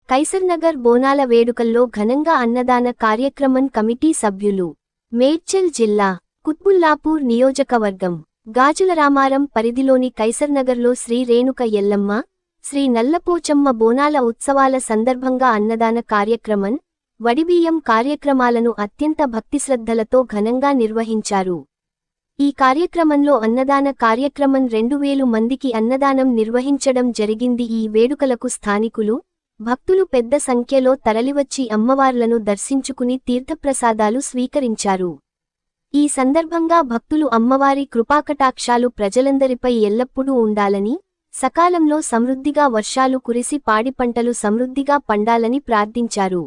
కైసర్నగర్ బోనాల వేడుకల్లో ఘనంగా అన్నదాన కార్యక్రమం కమిటీ సభ్యులు. మేడ్చల్ జిల్లా కుత్బుల్లాపూర్ నియోజకవర్గం గాజులరామారం పరిధిలోని కైసర్నగర్లో శ్రీ రేణుక ఎల్లమ్మ, శ్రీ నల్లపోచమ్మ బోనాల ఉత్సవాల సందర్భంగా అన్నదాన కార్యక్రమం, వడిబియ్యం కార్యక్రమాలను అత్యంత భక్తిశ్రద్ధలతో ఘనంగా నిర్వహించారు. ఈ కార్యక్రమంలో అన్నదాన కార్యక్రమం 2000 మందికి అన్నదానం నిర్వహించడం జరిగింది. ఈ వేడుకలకు స్థానికులు, భక్తులు పెద్ద సంఖ్యలో తరలివచ్చి అమ్మవార్లను దర్శించుకుని తీర్థప్రసాదాలు స్వీకరించారు. ఈ సందర్భంగా భక్తులు అమ్మవారి కృపాకటాక్షాలు ప్రజలందరిపై ఎల్లప్పుడూ ఉండాలని, సకాలంలో సమృద్ధిగా వర్షాలు కురిసి పాడి పంటలు సమృద్ధిగా పండాలని ప్రార్థించారు.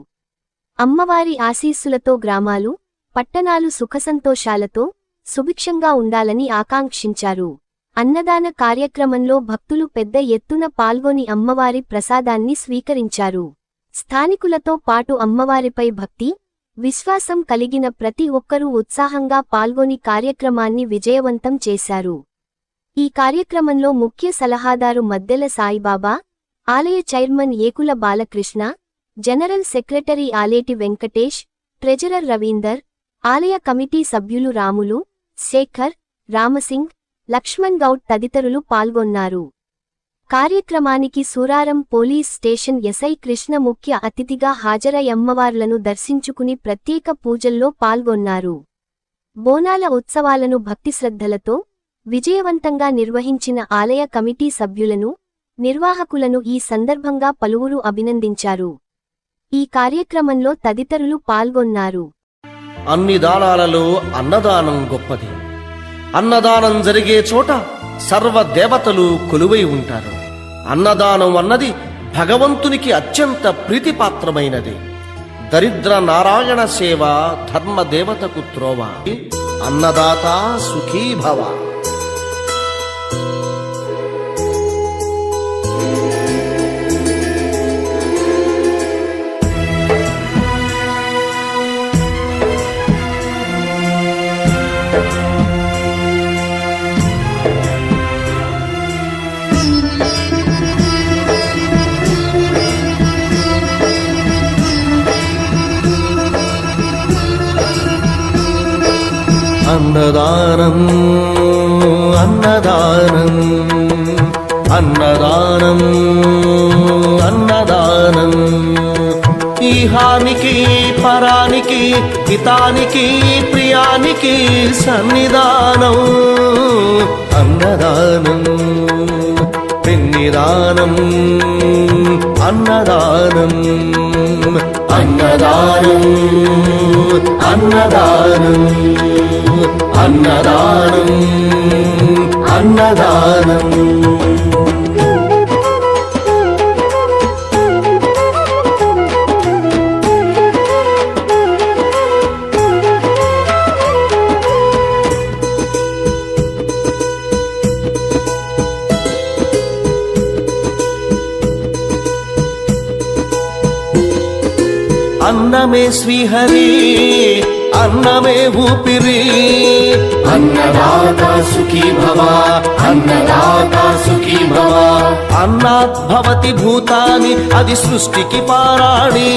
అమ్మవారి ఆశీస్సులతో గ్రామాలు, పట్టణాలు సుఖసంతోషాలతో, సుభిక్షంగా ఉండాలని ఆకాంక్షించారు. అన్నదాన కార్యక్రమంలో భక్తులు పెద్ద ఎత్తున పాల్గొని అమ్మవారి ప్రసాదాన్ని స్వీకరించారు. స్థానికులతో పాటు అమ్మవారిపై భక్తి, విశ్వాసం కలిగిన ప్రతి ఒక్కరూ ఉత్సాహంగా పాల్గొని కార్యక్రమాన్ని విజయవంతం చేశారు. ఈ కార్యక్రమంలో ముఖ్య సలహాదారు మద్దెల సాయిబాబా, ఆలయ chairman ఏకుల Balakrishna, general secretary Aleti Venkatesh, treasurer Ravinder, ఆలయ కమిటీ సభ్యులు రాములు, శేఖర్, రామసింగ్, లక్ష్మణ్ గౌడ్ తదితరులు పాల్గొన్నారు. కార్యక్రమానికి Suraram police station SI Krishna ముఖ్య అతిథిగా హాజరై అమ్మవార్లను దర్శించుకుని ప్రత్యేక పూజల్లో పాల్గొన్నారు. బోనాల ఉత్సవాలను భక్తిశ్రద్ధలతో విజయవంతంగా నిర్వహించిన ఆలయ కమిటీ సభ్యులను, నిర్వాహకులను ఈ సందర్భంగా పలువురు అభినందించారు. ఈ కార్యక్రమంలో తదితరులు పాల్గొన్నారు. అన్ని దానాలలో అన్నదానం గొప్పది. అన్నదానం జరిగే చోట సర్వ దేవతలు కొలువై ఉంటారు. అన్నదానం అన్నది భగవంతునికి అత్యంత ప్రీతిపాత్రమైనది. దరిద్ర నారాయణ సేవ ధర్మదేవతకు త్రోవ. అన్నదాత సుఖీ భవ. అన్నదానం అన్నదానం అన్నదానం అన్నదానం ఈహానికి పరానికి హితానికి ప్రియానికి సన్నిధానం. అన్నదానం పిన్నిదానం అన్నదానం అన్నదానం అన్నదానం అన్నదానం అన్నదానం. అన్నమే శ్రీహరి, అన్నమే ఊపిరి. అన్నదాత సుఖీ భవ, అన్నదాత సుఖీ భవ. అన్నాత్ భవతి భూతాని, అది సృష్టికి పారాణి.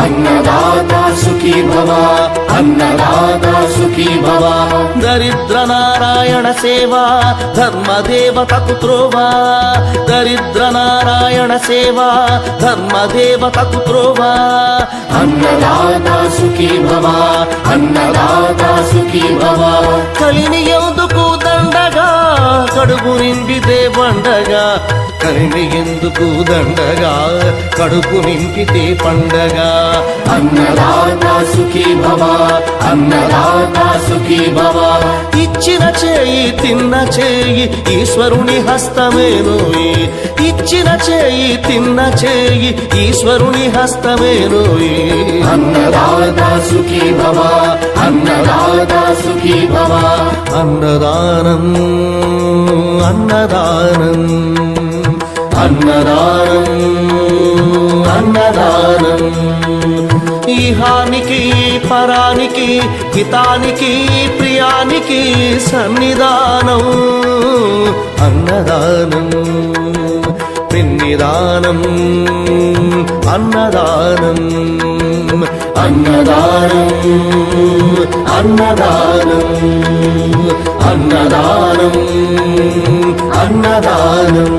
అన్నదాత సుఖీ భవ, అన్నదాత సుఖీ భవ. దరిద్ర నారాయణ సేవ ధర్మదేవతకు త్రోవ. దరిద్ర నారాయణ సేవ ధర్మదేవతకు త్రోవ. అన్నదాత సుఖీ భవ, అన్నదాత సుఖీ భవ. కలిని ఎందుకు దండగా, కడుపు నింపితే పండగా. కలిని ఎందుకు దండగా, కడుపు నింపితే పండగ. అన్నదాత సుఖీ భవ, అన్నదాత సుఖీ భవ. ఇచ్చిన చేయి తిన్న చేయి ఈశ్వరుని హస్తమేనోయి. ఇచ్చిన చేయి తిన్న చేయి ఈశ్వరుని హస్తమేనోయి. అన్నదాత సుఖీ భవ, అన్నదాత సుఖీ భవ. అన్నదానం అన్నదానం అన్నదానం అన్నదానం ఈహానికి పరానికి హితానికి ప్రియానికి సన్నిధానం. అన్నదానం పిన్నిదానం అన్నదానం అన్నదానం అన్నదానం అన్నదానం అన్నదానం.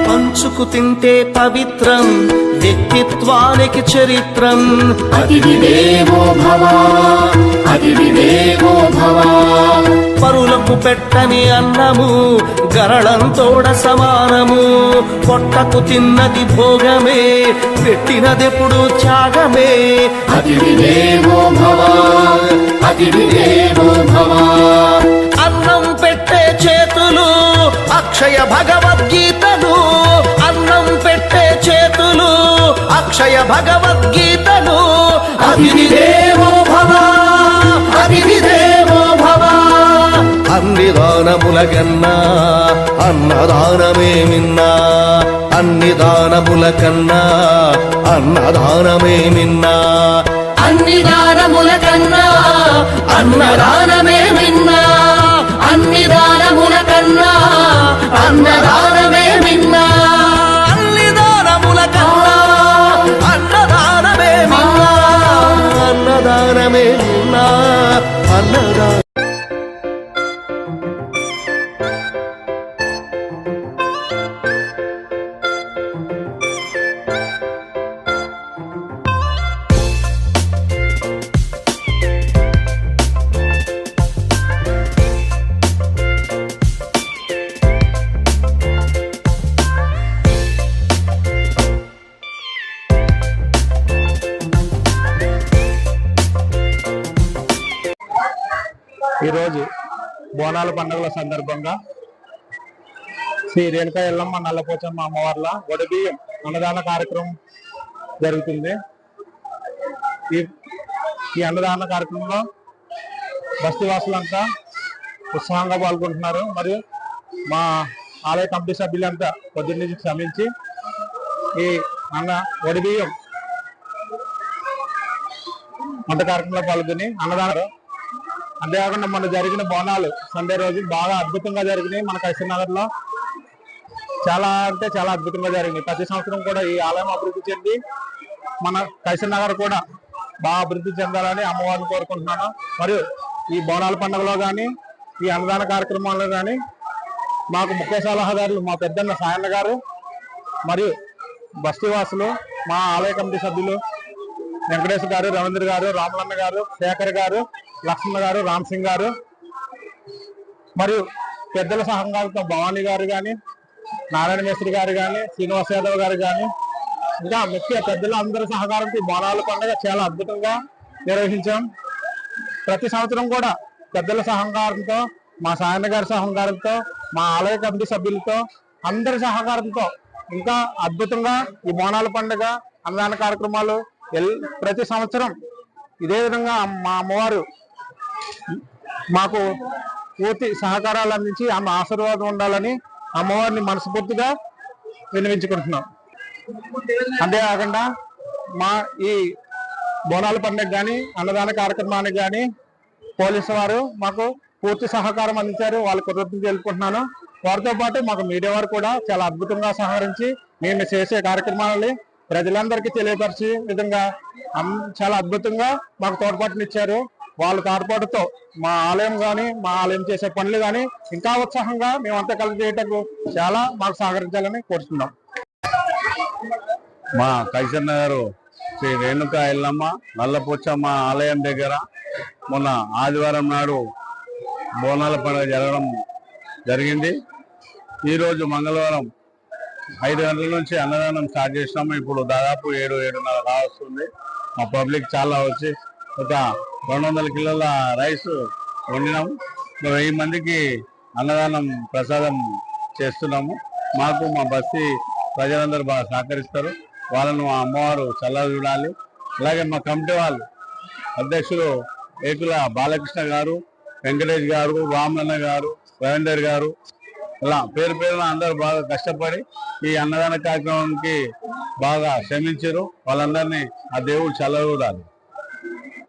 పంచుకు తింటే పవిత్రం, వ్యక్తిత్వానికి చరిత్రం. అతిథి దేవో భవ, అతిథి దేవో భవ. పరులకు పెట్టని అన్నము గరళంతోడ సమానము. పొట్టకు తిన్నది భోగమే, పెట్టినదెప్పుడు త్యాగమే. అతిథి దేవో భవ, అతిథి దేవో భవ. అన్నం పెట్టే చేతులు అక్షయ భగవద్గీతలు. అన్నం పెట్టే చేతులు అక్షయ భగవద్గీతలు. అతిథి దేవో భవ, అతిథి దేవో భవ. అన్ని దానముల కన్నా అన్నదానమే మిన్నా. అన్ని దానముల కన్నా అన్నదానమే మిన్నా. అన్ని దానముల కన్నా అన్నదానమే మిన్నా. అన్ని దానముల కన్నా అన్నదానమే మిన్నా. అన్ని దానముల కన్నా అన్నదానమే మిన్నా. అన్నదానమే మిన్నా. అన్నదానం. ఈరోజు బోనాల పండుగల సందర్భంగా శ్రీ రేణుకా ఎల్లమ్మ నల్లపోచమ్మ అమ్మవార్ల వడబియ్యం అన్నదాన కార్యక్రమం జరుగుతుంది. ఈ అన్నదాన కార్యక్రమంలో బస్తీవాసులంతా ఉత్సాహంగా పాల్గొంటున్నారు. మరియు మా ఆలయ కమిటీ సభ్యులంతా పొద్దున్నీ శ్రమించి ఈ వడబియ్యం వంట కార్యక్రమంలో పాల్గొని అన్నదానం. అంతేకాకుండా మన జరిగిన బోనాలు సండే రోజు బాగా అద్భుతంగా జరిగినాయి. మన కైసర్ లో చాలా అంటే చాలా అద్భుతంగా జరిగినాయి. ప్రతి సంవత్సరం కూడా ఈ ఆలయం అభివృద్ధి చెంది మన కైసర్ నగర్ కూడా బాగా అభివృద్ధి చెందాలని అమ్మవారిని కోరుకుంటున్నాను. మరియు ఈ బోనాల పండుగలో కానీ ఈ అన్నదాన కార్యక్రమాల్లో కానీ మాకు ముఖ్య సలహాదారులు మా పెద్దన్న సాయన్న గారు, మరియు బస్తీవాసులు, మా ఆలయ కమిటీ సభ్యులు వెంకటేష్ గారు, రవీంద్ర గారు, రామలన్న గారు, శేఖర్ గారు, లక్ష్మణ గారు, రామ్ సింగ్ గారు, మరియు పెద్దల సహకారంతో భవానీ గారు కానీ, నారాయణ మేస్త్రి గారు కానీ, శ్రీనివాస్ యాదవ్ గారు కానీ, ఇంకా ముఖ్య పెద్దల అందరి సహకారంతో బోనాల పండుగ చాలా అద్భుతంగా నిర్వహించాం. ప్రతి సంవత్సరం కూడా పెద్దల సహకారంతో, మా సాయన్న గారి సహకారంతో, మా ఆలయ కమిటీ సభ్యులతో అందరి సహకారంతో ఇంకా అద్భుతంగా ఈ బోనాల పండుగ అన్నదాన కార్యక్రమాలు ప్రతి సంవత్సరం ఇదే విధంగా మా అమ్మవారు మాకు పూర్తి సహకారాలు అందించి ఆమె ఆశీర్వాదం ఉండాలని అమ్మవారిని మనస్ఫూర్తిగా విన్నవించుకుంటున్నాం. అంతేకాకుండా మా ఈ బోనాల పండుగ కానీ అన్నదాన కార్యక్రమానికి కానీ పోలీసు వారు మాకు పూర్తి సహకారం అందించారు. వాళ్ళ కృతజ్ఞతలు తెలుపుకుంటున్నాను. వారితో పాటు మాకు మీడియా వారు కూడా చాలా అద్భుతంగా సహకరించి మేము చేసే కార్యక్రమాలని ప్రజలందరికీ తెలియపరిచే విధంగా చాలా అద్భుతంగా మాకు తోడ్పాటునిచ్చారు. వాళ్ళ తోడ్పాటుతో మా ఆలయం కానీ మా ఆలయం చేసే పనులు కానీ ఇంకా ఉత్సాహంగా మేమంతా కలిసి చేయటకు చాలా మాకు సహకరించాలని కోరుతున్నాం. మా కైసర్ నగర్ శ్రీ రేణుకా ఎల్లమ్మ నల్లపోచమ్మ ఆలయం దగ్గర మొన్న ఆదివారం నాడు బోనాల పండుగ జరగడం జరిగింది. ఈరోజు మంగళవారం 5 గంటల నుంచి అన్నదానం స్టార్ట్ చేసినాము. ఇప్పుడు దాదాపు 7-7:30 కావస్తుంది. మా పబ్లిక్ చాలా వచ్చి ఒక 200 కిలోల రైస్ వండినాము. 1000 మందికి అన్నదానం ప్రసాదం చేస్తున్నాము. మాకు మా బస్తీ ప్రజలందరూ బాగా సహకరిస్తారు. వాళ్ళను మా అమ్మవారు చల్లగా చూడాలి. అలాగే మా కమిటీ వాళ్ళు అధ్యక్షులు ఏకుల బాలకృష్ణ గారు, వెంకటేష్ గారు, రామలన్న గారు, రవీందర్ గారు, ఇలా పేరు పేరున అందరూ బాగా కష్టపడి ఈ అన్నదాన కార్యక్రమానికి బాగా శ్రమించారు. వాళ్ళందరినీ ఆ దేవుడు చల్లగూడాలి.